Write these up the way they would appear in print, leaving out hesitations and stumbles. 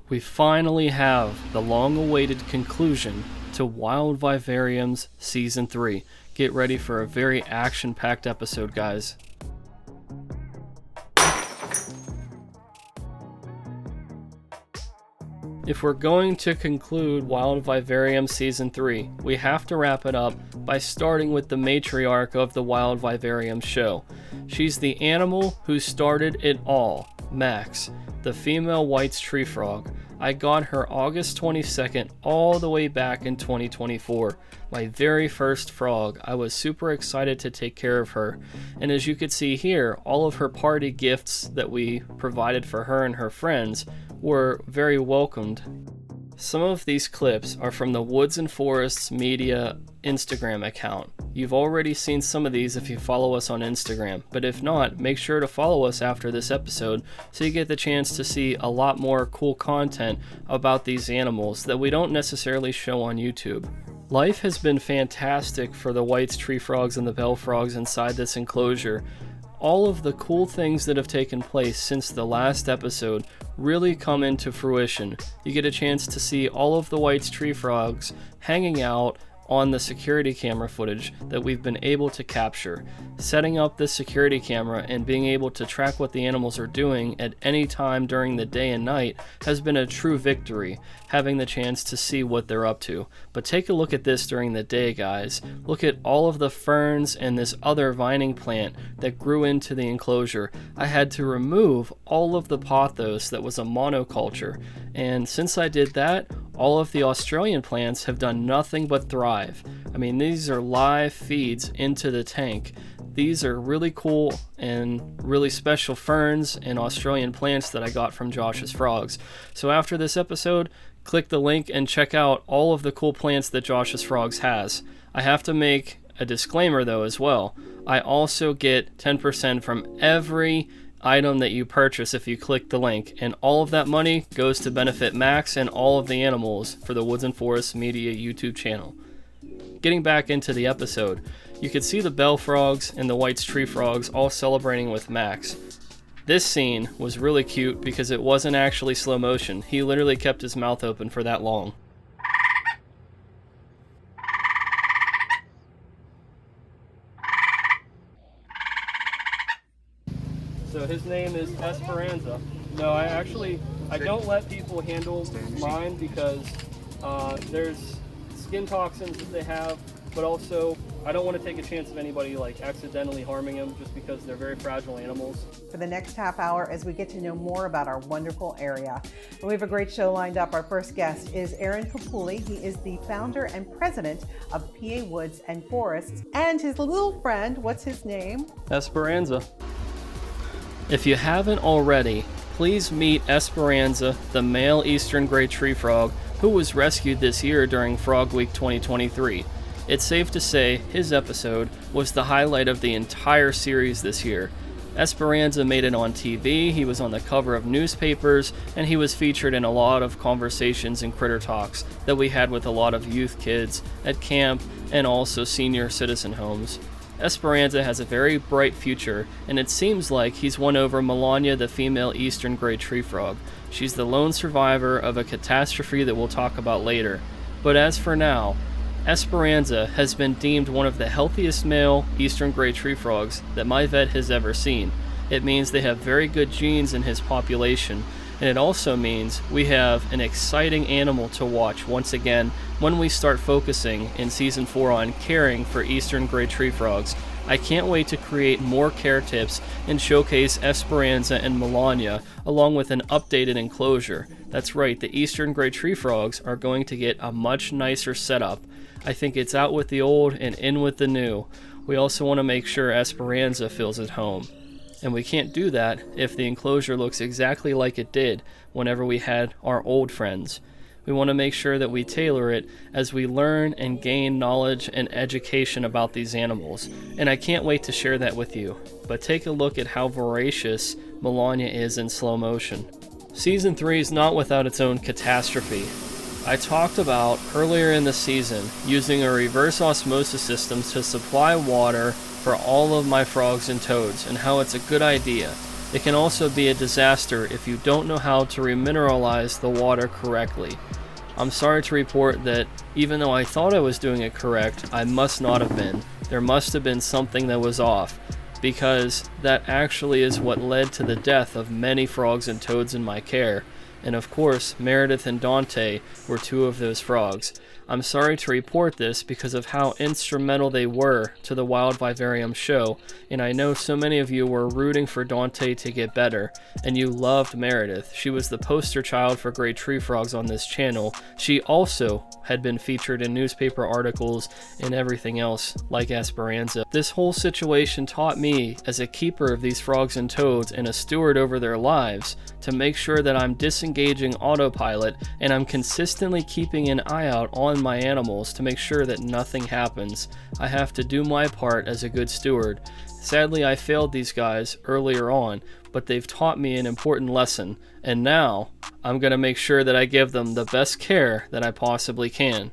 We finally have the long-awaited conclusion to Wild Vivariums Season 3. Get ready for a very action-packed episode, guys. If we're going to conclude Wild Vivarium Season 3, we have to wrap it up by starting with the matriarch of the Wild Vivarium show. She's the animal who started it all, Max, the female White's tree frog. I got her August 22nd all the way back in 2024. My very first frog. I was super excited to take care of her. And as you can see here, all of her party gifts that we provided for her and her friends were very welcomed. Some of these clips are from the Woods and Forests Media Instagram account. You've already seen some of these if you follow us on Instagram, but if not, make sure to follow us after this episode so you get the chance to see a lot more cool content about these animals that we don't necessarily show on YouTube. Life has been fantastic for the White's tree frogs and the bell frogs inside this enclosure. All of the cool things that have taken place since the last episode really come into fruition. You get a chance to see all of the White's tree frogs hanging out on the security camera footage that we've been able to capture. Setting up this security camera and being able to track what the animals are doing at any time during the day and night has been a true victory, having the chance to see what they're up to. But take a look at this during the day, guys. Look at all of the ferns and this other vining plant that grew into the enclosure. I had to remove all of the pothos that was a monoculture, and since I did that, all of the Australian plants have done nothing but thrive. I mean, these are live feeds into the tank. These are really cool and really special ferns and Australian plants that I got from Josh's Frogs. So after this episode, click the link and check out all of the cool plants that Josh's Frogs has. I have to make a disclaimer though as well. I also get 10% from every item that you purchase if you click the link, and all of that money goes to benefit Max and all of the animals for the Woods and Forests Media YouTube channel. Getting back into the episode, you can see the bell frogs and the White's tree frogs all celebrating with Max. This scene was really cute because it wasn't actually slow motion. He literally kept his mouth open for that long. So his name is Esperanza. No, I don't let people handle mine because there's skin toxins that they have, but also I don't want to take a chance of anybody like accidentally harming them just because they're very fragile animals. For the next half hour as we get to know more about our wonderful area. And we have a great show lined up. Our first guest is Aaron Capulli. He is the founder and president of PA Woods and Forests, and his little friend, what's his name? Esperanza. If you haven't already, please meet Esperanza, the male eastern gray tree frog, who was rescued this year during Frog Week 2023. It's safe to say his episode was the highlight of the entire series this year. Esperanza made it on TV, he was on the cover of newspapers, and he was featured in a lot of conversations and critter talks that we had with a lot of youth kids at camp and also senior citizen homes. Esperanza has a very bright future, and it seems like he's won over Melania, the female eastern gray tree frog. She's the lone survivor of a catastrophe that we'll talk about later. But as for now, Esperanza has been deemed one of the healthiest male eastern gray tree frogs that my vet has ever seen. It means they have very good genes in his population, and it also means we have an exciting animal to watch once again when we start focusing in Season 4 on caring for eastern gray tree frogs. I can't wait to create more care tips and showcase Esperanza and Melania along with an updated enclosure. That's right, the eastern gray tree frogs are going to get a much nicer setup. I think it's out with the old and in with the new. We also want to make sure Esperanza feels at home. And we can't do that if the enclosure looks exactly like it did whenever we had our old friends. We want to make sure that we tailor it as we learn and gain knowledge and education about these animals. And I can't wait to share that with you. But take a look at how voracious Melania is in slow motion. Season 3 is not without its own catastrophe. I talked about earlier in the season using a reverse osmosis system to supply water for all of my frogs and toads and how it's a good idea. It can also be a disaster if you don't know how to remineralize the water correctly. I'm sorry to report that even though I thought I was doing it correct, I must not have been. There must have been something that was off, because that actually is what led to the death of many frogs and toads in my care. And of course, Meredith and Dante were two of those frogs. I'm sorry to report this because of how instrumental they were to the Wild Vivarium show, and I know so many of you were rooting for Dante to get better, and you loved Meredith. She was the poster child for great tree frogs on this channel. She also had been featured in newspaper articles and everything else like Esperanza. This whole situation taught me, as a keeper of these frogs and toads and a steward over their lives, to make sure that I'm disengaging autopilot and I'm consistently keeping an eye out on my animals to make sure that nothing happens. I have to do my part as a good steward. Sadly, I failed these guys earlier on, but they've taught me an important lesson, and now I'm going to make sure that I give them the best care that I possibly can.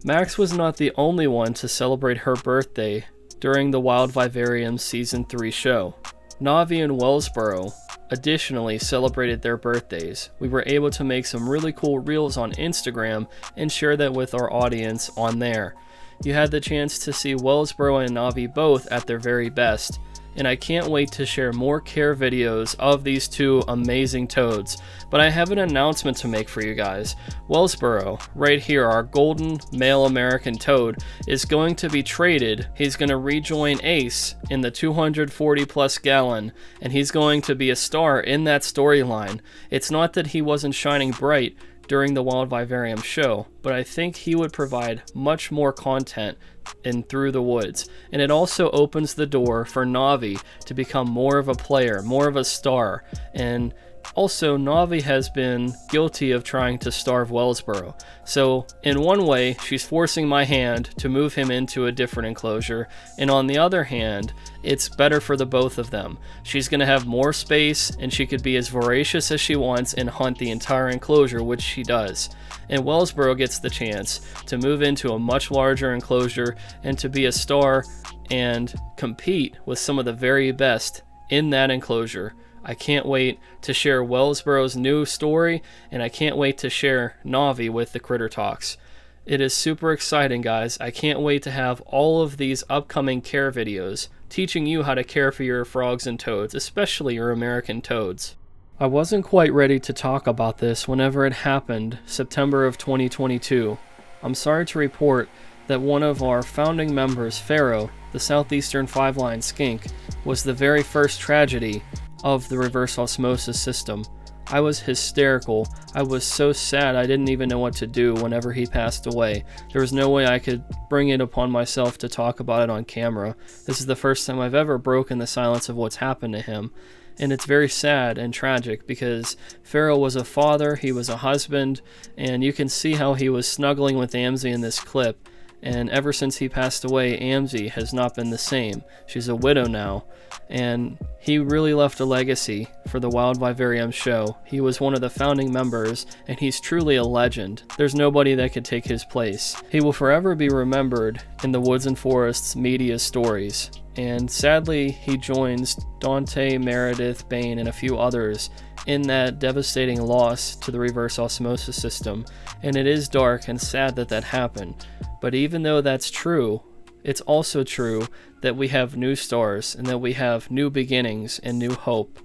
Max was not the only one to celebrate her birthday during the Wild Vivarium Season 3 show. Navi and Wellsboro additionally celebrated their birthdays. We were able to make some really cool reels on Instagram and share that with our audience on there. You had the chance to see Wellsboro and Navi both at their very best, and I can't wait to share more care videos of these two amazing toads. But I have an announcement to make for you guys. Wellsboro, right here, our golden male American toad, is going to be traded. He's going to rejoin Ace in the 240 plus gallon, and he's going to be a star in that storyline. It's not that he wasn't shining bright during the Wild Vivarium show, but I think he would provide much more content in Through the Woods, and it also opens the door for Navi to become more of a player, more of a star. And also, Navi has been guilty of trying to starve Wellsboro. So in one way, she's forcing my hand to move him into a different enclosure, and on the other hand, it's better for the both of them. She's going to have more space, and she could be as voracious as she wants and hunt the entire enclosure, which she does. And Wellsboro gets the chance to move into a much larger enclosure and to be a star and compete with some of the very best in that enclosure. I can't wait to share Wellsboro's new story, and I can't wait to share Navi with the Critter Talks. It is super exciting, guys. I can't wait to have all of these upcoming care videos teaching you how to care for your frogs and toads, especially your American toads. I wasn't quite ready to talk about this whenever it happened, September of 2022. I'm sorry to report that one of our founding members, Pharaoh, the Southeastern 5-line skink, was the very first tragedy of the reverse osmosis system. I was hysterical. I was so sad I didn't even know what to do whenever he passed away. There was no way I could bring it upon myself to talk about it on camera. This is the first time I've ever broken the silence of what's happened to him. And it's very sad and tragic because Pharaoh was a father, he was a husband, and you can see how he was snuggling with Amzie in this clip. And ever since he passed away, Amzie has not been the same. She's a widow now, and he really left a legacy for the Wild Vivarium show. He was one of the founding members, and he's truly a legend. There's nobody that could take his place. He will forever be remembered in the Woods and Forests media stories, and sadly, he joins Dante, Meredith, Bane, and a few others in that devastating loss to the reverse osmosis system, and it is dark and sad that that happened. But even though that's true, it's also true that we have new stars and that we have new beginnings and new hope.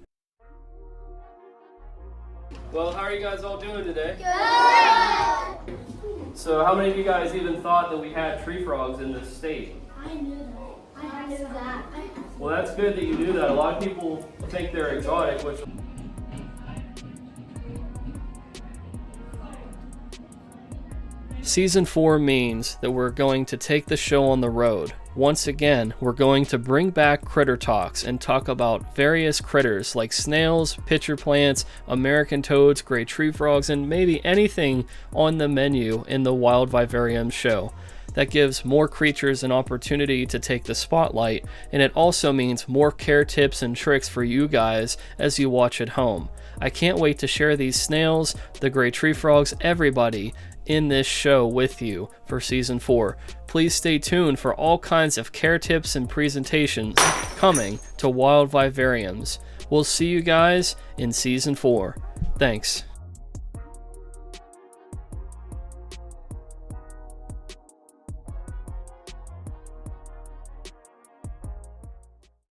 Well, how are you guys all doing today? Good! So how many of you guys even thought that we had tree frogs in this state? I knew that. I knew that. Well, that's good that you knew that. A lot of people think they're exotic, which... Season 4 means that we're going to take the show on the road. Once again, we're going to bring back Critter Talks and talk about various critters like snails, pitcher plants, American toads, great tree frogs, and maybe anything on the menu in the Wild Vivarium show. That gives more creatures an opportunity to take the spotlight, and it also means more care tips and tricks for you guys as you watch at home. I can't wait to share these snails, the great tree frogs, everybody in this show with you for Season 4. Please stay tuned for all kinds of care tips and presentations coming to Wild Vivariums. We'll see you guys in season 4. Thanks.